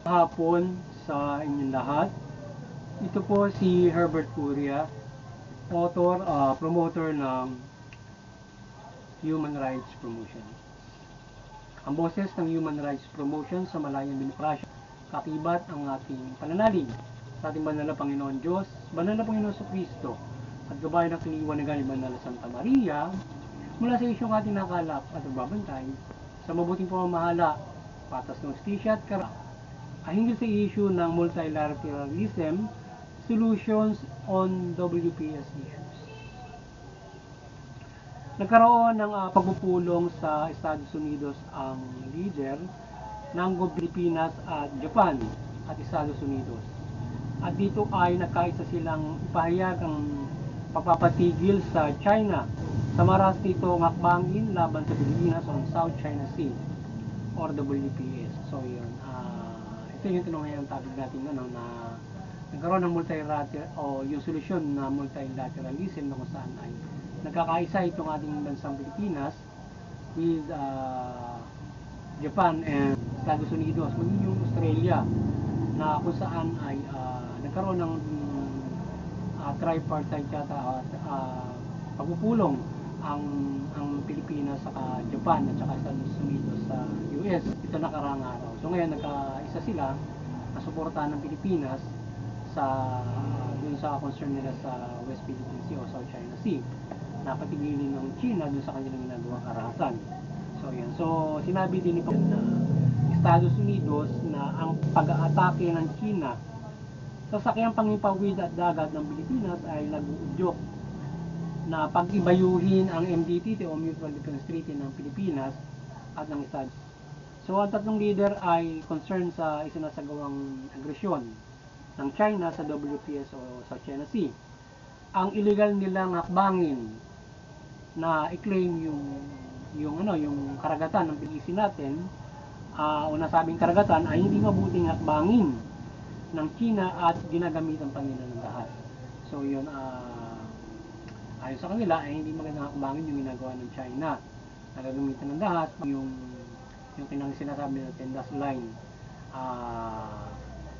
Hapon sa inyong lahat. Ito po si Herbert Curia, author, promoter ng Human Rights Promotion. Ang boses ng Human Rights Promotion sa Malayang Demokrasya, kakibat ang ating pananalig sa ating banal na Panginoon Diyos, banal na Panginoon Kristo, at gabay ng kaliwanagan ni Banal na Santa Maria, mula sa isyong ating nakalap at nagbabantay sa mabuting pamamahala, patas ng hustisya at karapatan, hinggil sa issue ng multilateralism, solutions on WPS issues. Nagkaroon ng pagpupulong sa Estados Unidos ang leader ng Pilipinas at Japan at Estados Unidos. At dito ay nagkaisa silang ipahayag ang pagpapatigil sa China sa maras nitong hakbangin laban sa Pilipinas on South China Sea or WPS. So yun, ito yung tinungayan topic natin na nagkaroon ng multilateral o yung solusyon na multilateralism na kung saan ay nagkakaisa itong ating bansang Pilipinas with Japan and Estados Unidos, maging yung Australia, na kung saan ay nagkaroon ng tripartite yata pagpupulong ang Pilipinas sa Japan at saka Estados Unidos sa US ito nakaraang araw. So ngayon nagkaisa sila na suportahan ng Pilipinas sa dun sa concern nila sa West Philippine Sea o South China Sea, na patigilin ng China dun sa kanilang ginagawang karahasan. So yan. So sinabi din ni Estados Unidos na ang pag-aatake ng China sa sakyang pangipawid at dagat ng Pilipinas ay nag-uudyok na pag-ibayuhin ang MDT o Mutual Defense Treaty ng Pilipinas at ng Estados. So ang tatlong leader ay concerned sa isinasagawang agresyon ng China sa WPS o sa China Sea. Ang illegal nilang hakbangin na i-claim yung karagatan ng PDC natin, o nasabing karagatan ay hindi mabuting hakbangin ng China at ginagamitan pa nila ng lahat. So yun, ayon sa kanila ay hindi magandang hakbangin yung ginagawa ng China. Nagagamitan ng lahat yung kinang sinasabi natin last line,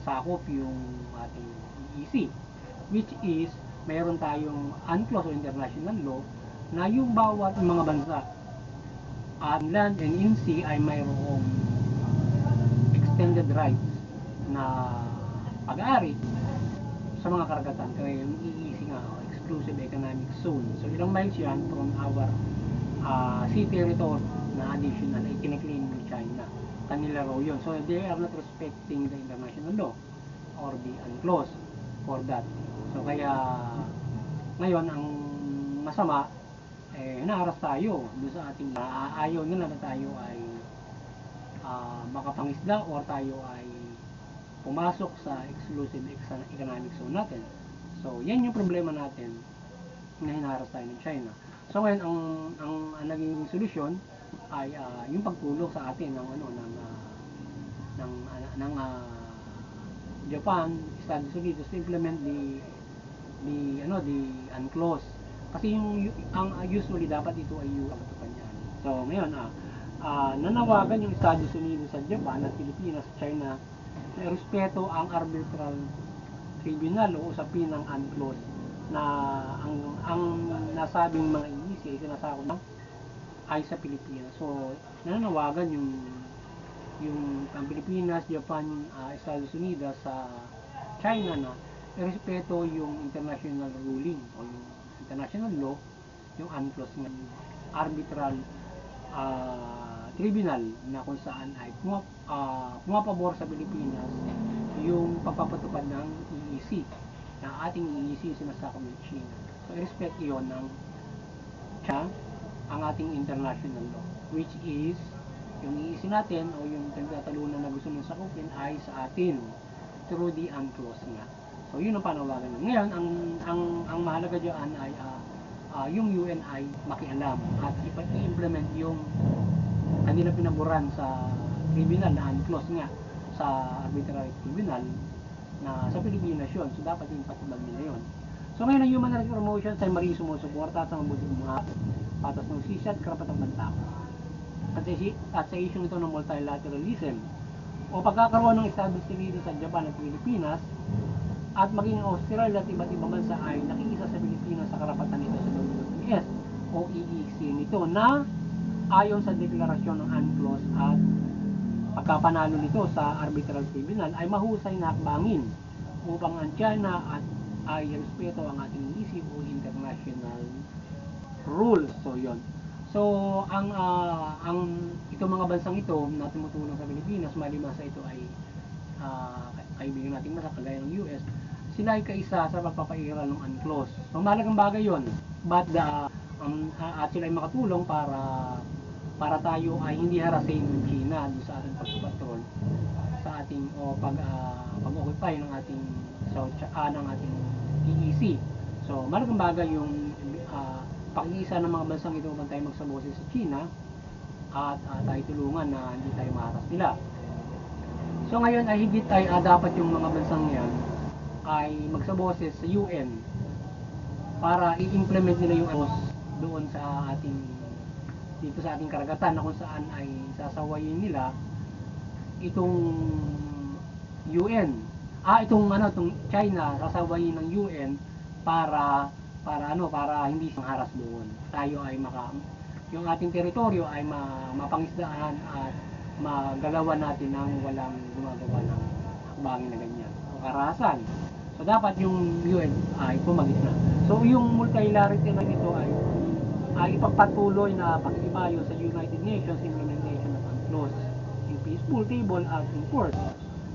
sakop yung ating EEC, which is mayroon tayong UNCLOS o international law na yung bawat mga bansa at land and in sea ay mayroong extended rights na pag-aari sa mga karagatan. Kaya yung EEC nga, Exclusive Economic Zone. So ilang miles yan from our sea territory na additional ay kiniklaim ng China. Kanila raw yun. So they are not respecting the international law or the UNCLOS for that. So kaya ngayon ang masama naaras tayo doon sa ating ayaw nila na tayo ay makapangisda or tayo ay pumasok sa exclusive economic zone natin. So yan yung problema natin na hinaharas tayo ng China. So ngayon ang naging solusyon ay yung pagtulong sa atin ng Japan, Estados Unidos to implement the UNCLOS. Kasi ang usually dapat ito ay yung kapatukan niyan. So ngayon nanawagan yung Estados Unidos sa Japan at Pilipinas, China na respeto ang arbitral tribunal o usapin ng UNCLOS na ang nasabing mga EEC ay sinasakop ay sa Pilipinas. So nananawagan yung ang Pilipinas, Japan, Estados Unidos sa China na respeto yung international ruling o yung international law, yung UNCLOS ng arbitral tribunal na kung saan ay pumapabor sa Pilipinas yung pagpapatupad ng EEC na ating EEC sinasakop ng China. So respect iyon ng China ang ating international law, which is yung EEC natin o yung pinagtatalunan na gusto mong sakupin ay sa atin through the UNCLOS nga. So yun ang panawagan nyo. Ngayon ang mahalaga diyan ay yung UN ay makialam at i-implement yung kanila pinaboran sa tribunal na UNCLOS nga sa arbitrary tribunal na sa Pilipinas yun. So dapat yung patubag nila yun. So ngayon ang Human Rights Promotion ay maring sumusuporta sa mabuting mga patas ng hustisya at karapatang pantao. At sa issue ito ng multilateralism o pagkakaroon ng Estados Unidos sa Japan at Pilipinas at maging Australia at iba't ibang bansa ay nakiisa sa Pilipinas sa karapatan nito sa WPS o EEC nito na ayon sa deklarasyon ng UNCLOS at pagkapanalo nito sa arbitral tribunal ay mahusay na hakbangin upang ang China at ay respeto ang ating EEC o international rules. So yon. So ang itong mga bansang ito na tumutulong sa Pilipinas, maliban sa ito ay kaibigan nating bansa kagaya ng US, sila ay kaisa sa pagpapairal ng UNCLOS. So mahalagang bagay yon. But at sila ay makatulong para tayo ay hindi harasin ng China sa ating pagpapatrol sa ating pag-occupy ng ating ng ating EEC. So mahalagang bagay yung pakiisa ng mga bansang ito upang tayo magsaboses sa China at tayo tulungan na hindi tayo maharas nila. So ngayon ay higit ay dapat yung mga bansang yan ay magsaboses sa UN para i-implement nila yung AUKUS doon sa ating dito sa ating karagatan na kung saan ay sasawayin nila itong UN. Itong China sasawayin ng UN para hindi haras doon. Tayo ay yung ating teritoryo ay mapangisdaan at magalawan natin ng walang gumagawa ng hakbangin na ganyan o karahasan. So dapat yung UN ay pumagitna. So yung multilaterality na ito ay ipagpatuloy na pakikibayo sa United Nations implementation of UNCLOS in peaceful, table at in force.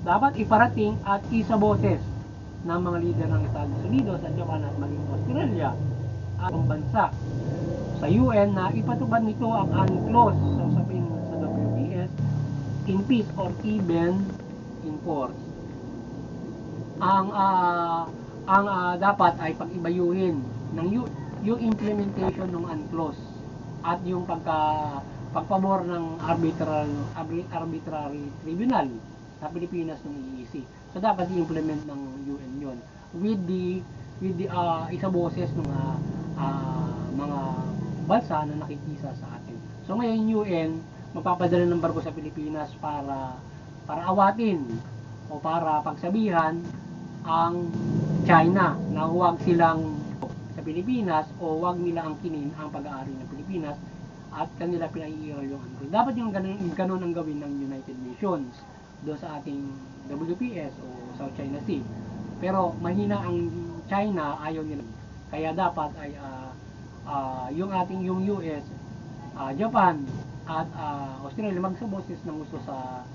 Dapat iparating at isaboses ng mga leader ng Estados Unidos at Japan at maging Australia at ang bansa sa UN na ipatupad nito ang UNCLOS sa usapin sa WPS in peace or even in force. Ang dapat ay pag-ibayuhin ng yung implementation ng UNCLOS at yung pagpabor ng arbitrary tribunal sa Pilipinas ng EEC. So dapat i-implement ng UN yon with the isaboses ng mga bansa na nakikisa sa atin. So ngayon UN magpapadala ng barko sa Pilipinas para awatin o para pagsabihan ang China na huwag silang sa Pilipinas o huwag nila angkinin ang pag-aari ng Pilipinas at kanila pinaiiral yung UNCLOS. Dapat yung ganun ang gawin ng United Nations doon sa ating WPS o South China Sea. Pero mahina ang China, ayaw nila. Kaya dapat ay yung US, Japan at Australia magsaboses ng gusto sa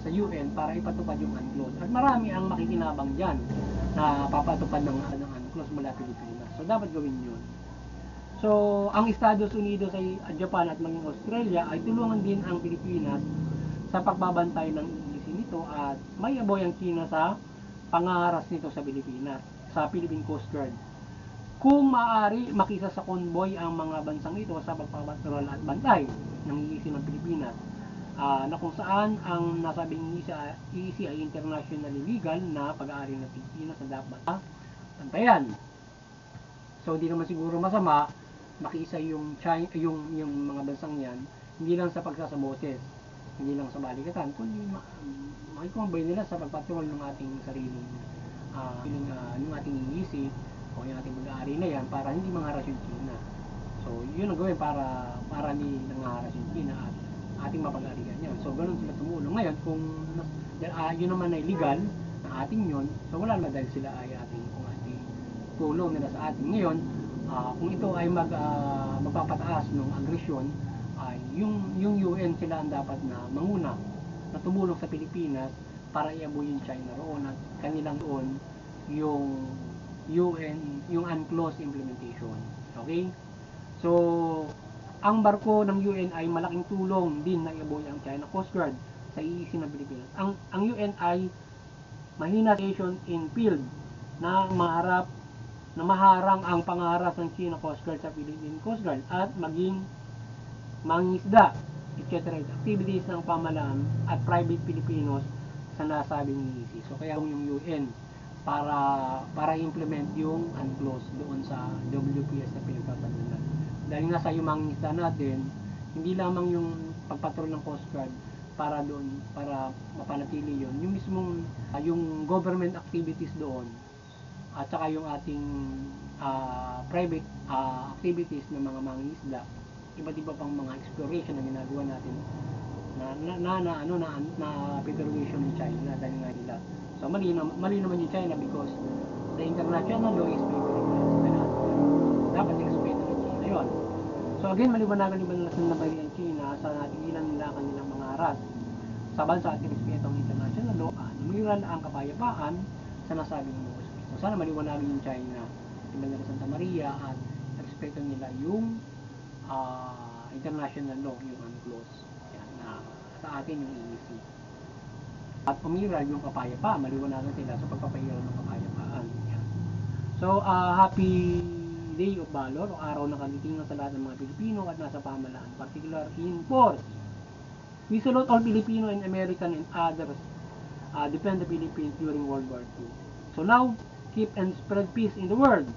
UN para ipatupad yung UNCLOS. At marami ang makikinabang diyan na papatupad ng UNCLOS mula Pilipinas. So dapat gawin 'yun. So ang Estados Unidos ay Japan at maging Australia ay tulungan din ang Pilipinas sa pagbabantay ng EEC nito at may aboy ang China sa pangaharas nito sa Pilipinas, sa Philippine Coast Guard. Kung maaari, makisa sa convoy ang mga bansang ito sa pagpapatrol at bantay ng EEC ng Pilipinas. Na kung saan ang nasabing EEC ay internationally legal na pag-aari ng Pilipinas na dapat bantayan. So hindi naman siguro masama makiisa yung mga bansang yan, hindi lang sa pagsasabotes, hindi lang sa balikatan, kundi makikombine nila sa pagpatrol ng ating sariling ng ating EEC o yung ating pag-aari na yan para hindi mangharas yung China. So yun ang gawin para hindi nangharas yung China at ating mapag-arian yan. So ganun sila tumulong. Ngayon kung yun naman ay legal na ating yun, so wala naman dahil sila ay ating tulong nila sa atin. Ngayon kung ito ay magpapataas ng agresyon, ay yung UN sila ang dapat na manguna na tumulong sa Pilipinas para iaboy yung China roon at kanilang doon yung UN, yung UNCLOS implementation. Okay? So ang barko ng UN ay malaking tulong din na iaboy ang China Coast Guard sa EEC ng Pilipinas. Ang UN ay mahina station in field na maharang ang pangaharas ng China Coast Guard sa Philippine Coast Guard at maging mangisda, etc. activities ng pamalaan at private Filipinos sa nasabing EEC. So kaya yung UN para implement yung UNCLOS doon sa WPS na pinagpapatulan. Dahil nga sa yung mangisda natin, hindi lamang yung pagpatrol ng Coast Guard para doon, para mapanatili yon yung mismong yung government activities doon at saka yung ating private activities ng mga mangingisda, iba't iba pang mga exploration na ginagawa natin na preparation ng China dahil nga nila. So mali naman yung China because the international law is favoring sa lahat. Dapat respeto ng China yun. So again, maliwanagan yung banalasan na bali ang China sa natigilan nila kanilang mga haras sa bansa at respeto ng international law, numiral ang kapayapaan sa nasabing mga usap. So sana maliwanagan yung China, yung Bandera Santa Maria at respeto nila yung international law, yung UNCLOS. Yan, sa atin yung EEC. At umiral yung kapayapaan, maliwanagan sila sa pagpapairal ng kapayapaan. Yan. So, happy Day of Valor o araw ng kagitingan sa lahat ng mga Pilipino at nasa pamahalaan, particular in force. We salute all Filipino and American and others defend the Philippines during World War II. So now, keep and spread peace in the world.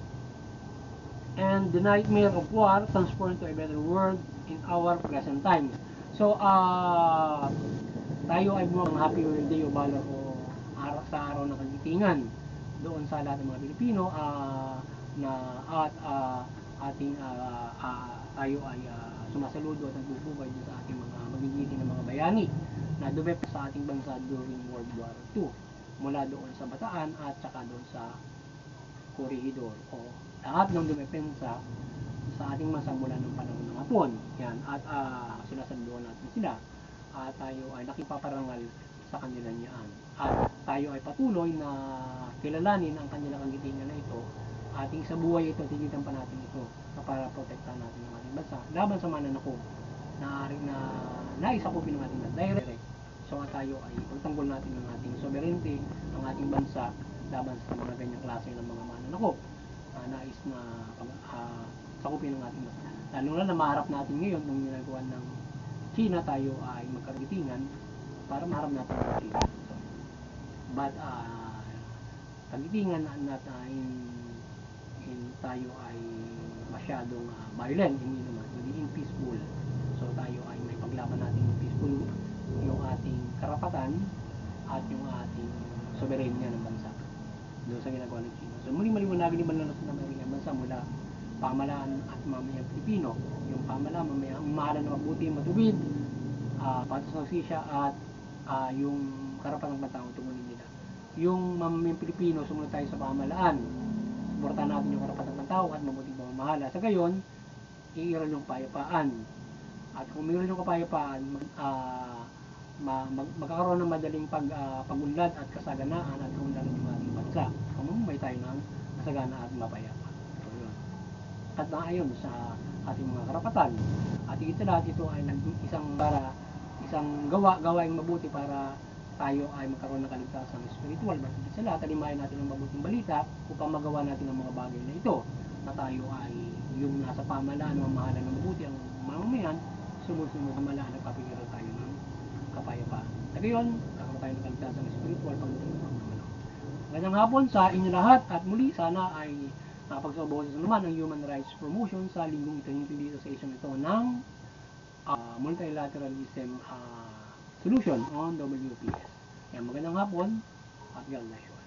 And the nightmare of war transform to a better world in our present time. So, tayo ay buwang Happy Day of Valor o sa araw ng kagitingan doon sa lahat ng mga Pilipino tayo ay sumasaludo at nagbubuhay sa ating mga magigiting ng mga bayani na dumep sa ating bansa during World War II mula doon sa Bataan at saka doon sa Corregidor o lahat ng dumepensa sa ating bansa mula ng panahon ng Hapon. Yan, at sinasaludoan natin sila at tayo ay nakipaparangal sa kanila niyaan at tayo ay patuloy na kilalanin ang kanilang kagitingan na ito ating sa buhay ito, tigitan pa natin ito para protektahan natin ang ating bansa laban sa mananakop na naisakupin ng ating direct. So tayo ay pagtanggol natin ng ating sovereignty, ang ating bansa laban sa mga ganyang klase ng mga mananakop nais na sakupin ng ating bansa. Lalo na maharap natin ngayon nung ginagawa ng China, tayo ay magkagitingan para maharap natin ang China. So, but kagitingan natin tayo ay masyadong violent, hindi naman, hindi peaceful. So tayo ay may paglaban natin yung peaceful, yung ating karapatan at yung ating soberenya ng bansa doon sa ginagawa ng China. So muling maliwanagin yung banalasan ng ating bansa mula pamahalaan at mamayang Pilipino, yung pamahalaan, mamayang na mabuti, matuwid, patas ng sisya at yung karapatan ng batang tungkulin nila. Yung mamayang Pilipino, sumunod tayo sa pamahalaan, suportahan natin yung karapatan ng tao at mabuting pamamahala. Sa gayon, iiral yung kapayapaan. At kung mayroon yung kapayapaan, magkakaroon ng madaling pagunlad at kasaganaan at kaunlaran yung ating bansa. Mamumay tayo ng kasagana at mapayapa. So, yun. At naayon sa ating mga karapatan. At higit sa lahat, ito ay isang gawaing mabuti para tayo ay magkaroon ng kaligtasan spiritual. But higit sa lahat, talimayan natin ang mabuting balita upang magawa natin ang mga bagay na ito na tayo ay yung nasa pamahalaan, mamahalan ng mabuti ang mamamayan, sumunod-sunod sa pamahalaan, nagpapigilan tayo ng kapayapaan. Sa gayon, kakaroon tayo ng kaligtasan spiritual pagdating ng pagmamalaw. Magandang hapon sa inyo lahat at muli sana ay nakapagsabawas naman ang human rights promotion sa linggong ito, dito sa isang ito ng multilateralism solution on WPS. Yan, magandang hapon at God bless you.